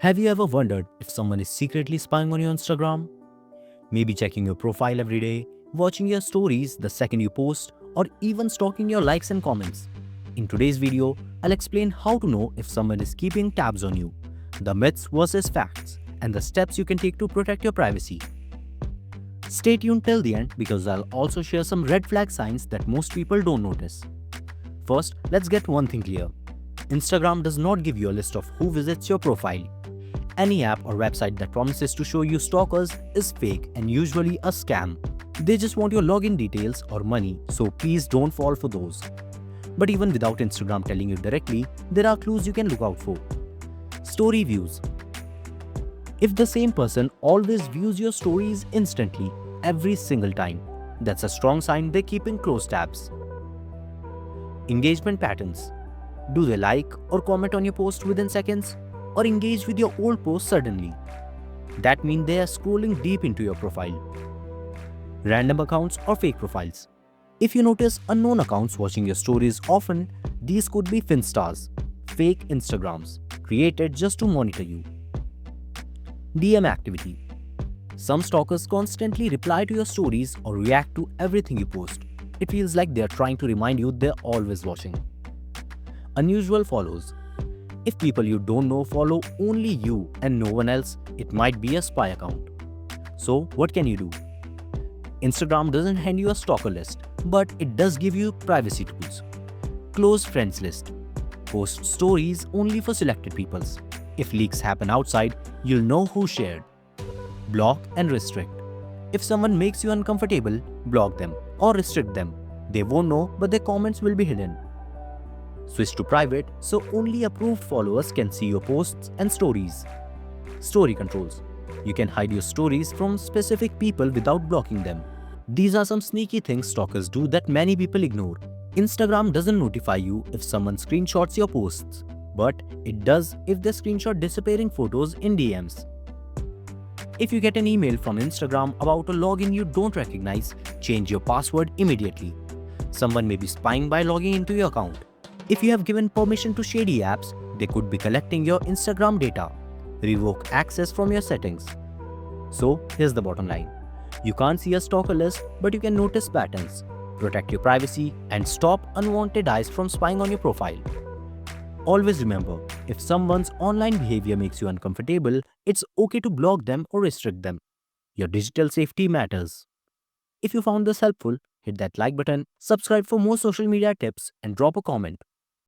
Have you ever wondered if someone is secretly spying on your Instagram? Maybe checking your profile every day, watching your stories the second you post, or even stalking your likes and comments. In today's video, I'll explain how to know if someone is keeping tabs on you, the myths versus facts, and the steps you can take to protect your privacy. Stay tuned till the end because I'll also share some red flag signs that most people don't notice. First, let's get one thing clear. Instagram does not give you a list of who visits your profile. Any app or website that promises to show you stalkers is fake and usually a scam. They just want your login details or money, so please don't fall for those. But even without Instagram telling you directly, there are clues you can look out for. Story views. If the same person always views your stories instantly, every single time, that's a strong sign they're keeping close tabs. Engagement patterns. Do they like or comment on your post within seconds? Or engage with your old post suddenly? That means they are scrolling deep into your profile. Random accounts or fake profiles. If you notice unknown accounts watching your stories often, these could be finstars, fake Instagrams, created just to monitor you. DM activity. Some stalkers constantly reply to your stories or react to everything you post. It feels like they are trying to remind you they're always watching. Unusual follows. If people you don't know follow only you and no one else, it might be a spy account. So, what can you do? Instagram doesn't hand you a stalker list, but it does give you privacy tools. Close friends list. Post stories only for selected peoples. If leaks happen outside, you'll know who shared. Block and restrict. If someone makes you uncomfortable, block them or restrict them. They won't know, but their comments will be hidden. Switch to private so only approved followers can see your posts and stories. Story controls. You can hide your stories from specific people without blocking them. These are some sneaky things stalkers do that many people ignore. Instagram doesn't notify you if someone screenshots your posts, but it does if they screenshot disappearing photos in DMs. If you get an email from Instagram about a login you don't recognize, change your password immediately. Someone may be spying by logging into your account. If you have given permission to shady apps, they could be collecting your Instagram data. Revoke access from your settings. So, here's the bottom line. You can't see a stalker list, but you can notice patterns. Protect your privacy and stop unwanted eyes from spying on your profile. Always remember, if someone's online behavior makes you uncomfortable, it's okay to block them or restrict them. Your digital safety matters. If you found this helpful, hit that like button, subscribe for more social media tips, and drop a comment.